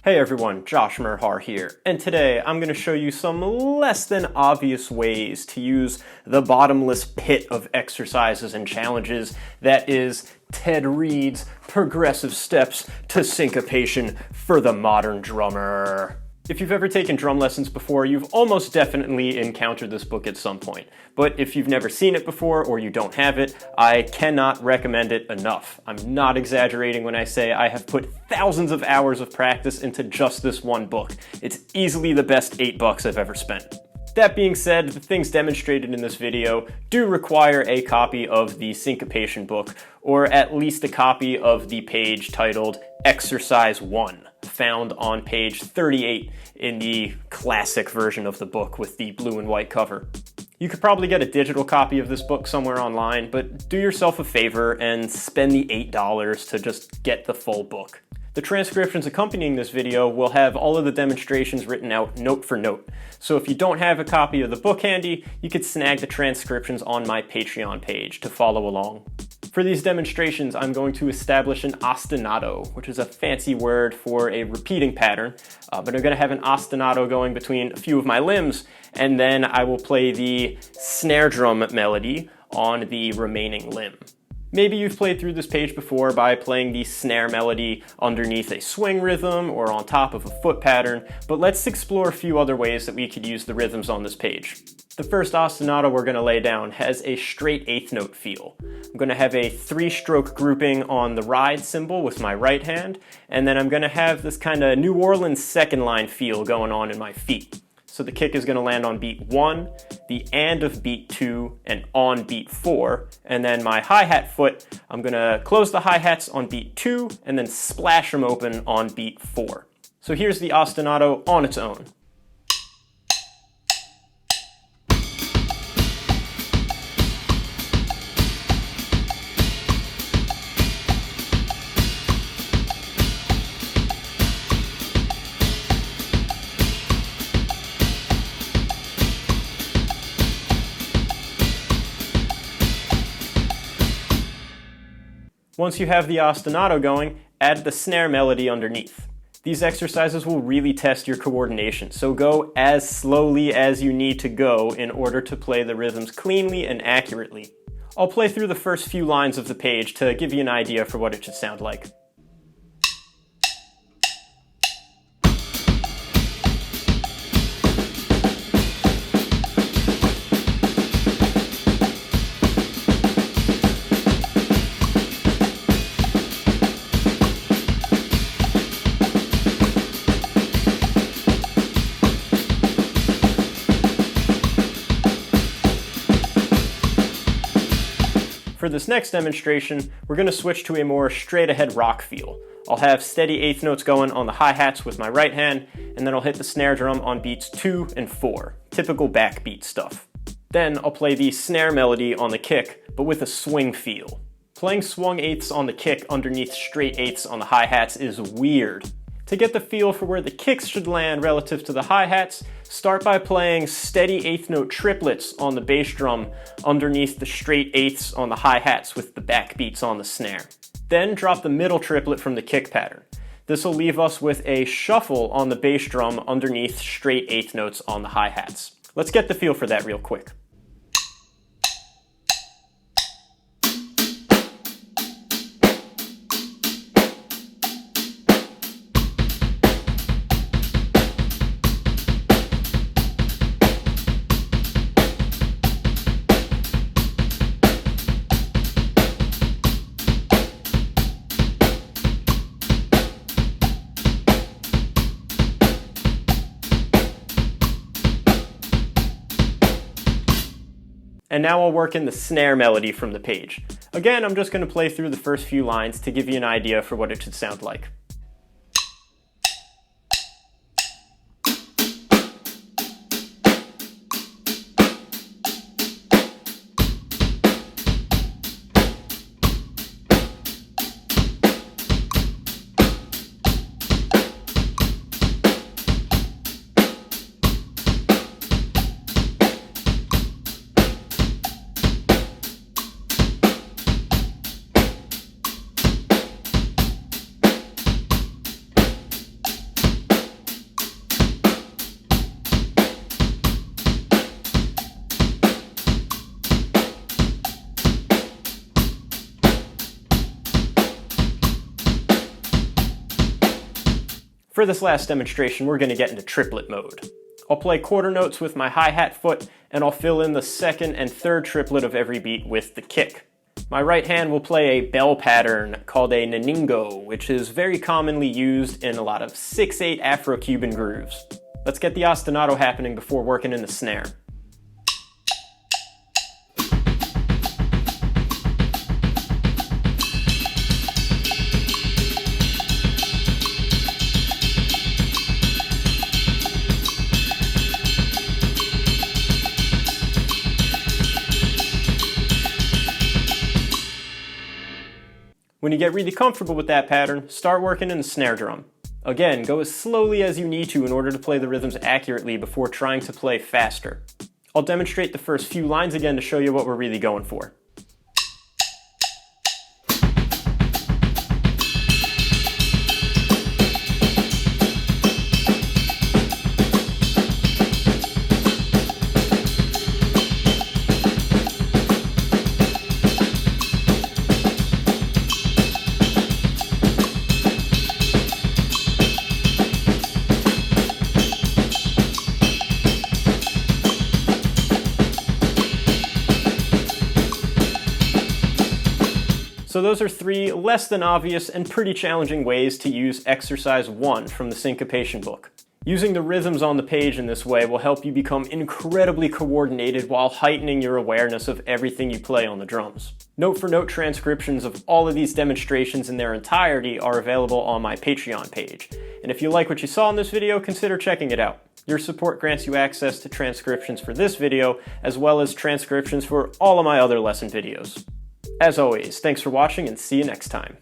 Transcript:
Hey everyone, Josh Merhar here, and today I'm going to show you some less than obvious ways to use the bottomless pit of exercises and challenges that is Ted Reed's Progressive Steps to Syncopation for the Modern Drummer. If you've ever taken drum lessons before, you've almost definitely encountered this book at some point. But if you've never seen it before or you don't have it, I cannot recommend it enough. I'm not exaggerating when I say I have put thousands of hours of practice into just this one book. It's easily the best $8 I've ever spent. That being said, the things demonstrated in this video do require a copy of the Syncopation book, or at least a copy of the page titled Exercise 1, found on page 38 in the classic version of the book with the blue and white cover. You could probably get a digital copy of this book somewhere online, but do yourself a favor and spend the $8 to just get the full book. The transcriptions accompanying this video will have all of the demonstrations written out note for note. So if you don't have a copy of the book handy, you could snag the transcriptions on my Patreon page to follow along. For these demonstrations, I'm going to establish an ostinato, which is a fancy word for a repeating pattern, but I'm going to have an ostinato going between a few of my limbs, and then I will play the snare drum melody on the remaining limb. Maybe you've played through this page before by playing the snare melody underneath a swing rhythm or on top of a foot pattern, but let's explore a few other ways that we could use the rhythms on this page. The first ostinato we're going to lay down has a straight eighth note feel. I'm going to have a 3-stroke grouping on the ride cymbal with my right hand, and then I'm going to have this kind of New Orleans second line feel going on in my feet. So the kick is going to land on beat 1, the and of beat 2, and on beat 4. And then my hi-hat foot, I'm going to close the hi-hats on beat 2 and then splash them open on beat 4. So here's the ostinato on its own. Once you have the ostinato going, add the snare melody underneath. These exercises will really test your coordination, so go as slowly as you need to go in order to play the rhythms cleanly and accurately. I'll play through the first few lines of the page to give you an idea for what it should sound like. For this next demonstration, we're going to switch to a more straight-ahead rock feel. I'll have steady eighth notes going on the hi-hats with my right hand, and then I'll hit the snare drum on beats 2 and 4, typical backbeat stuff. Then I'll play the snare melody on the kick, but with a swing feel. Playing swung eighths on the kick underneath straight eighths on the hi-hats is weird. To get the feel for where the kicks should land relative to the hi-hats, start by playing steady eighth note triplets on the bass drum underneath the straight eighths on the hi-hats with the backbeats on the snare. Then drop the middle triplet from the kick pattern. This will leave us with a shuffle on the bass drum underneath straight eighth notes on the hi-hats. Let's get the feel for that real quick. And now I'll work in the snare melody from the page. Again, I'm just going to play through the first few lines to give you an idea for what it should sound like. For this last demonstration, we're going to get into triplet mode. I'll play quarter notes with my hi-hat foot, and I'll fill in the second and third triplet of every beat with the kick. My right hand will play a bell pattern called a naningo, which is very commonly used in a lot of 6/8 Afro-Cuban grooves. Let's get the ostinato happening before working in the snare. When you get really comfortable with that pattern, start working in the snare drum. Again, go as slowly as you need to in order to play the rhythms accurately before trying to play faster. I'll demonstrate the first few lines again to show you what we're really going for. So those are three less than obvious and pretty challenging ways to use exercise 1 from the Syncopation book. Using the rhythms on the page in this way will help you become incredibly coordinated while heightening your awareness of everything you play on the drums. Note-for-note transcriptions of all of these demonstrations in their entirety are available on my Patreon page. And if you like what you saw in this video, consider checking it out. Your support grants you access to transcriptions for this video, as well as transcriptions for all of my other lesson videos. As always, thanks for watching and see you next time.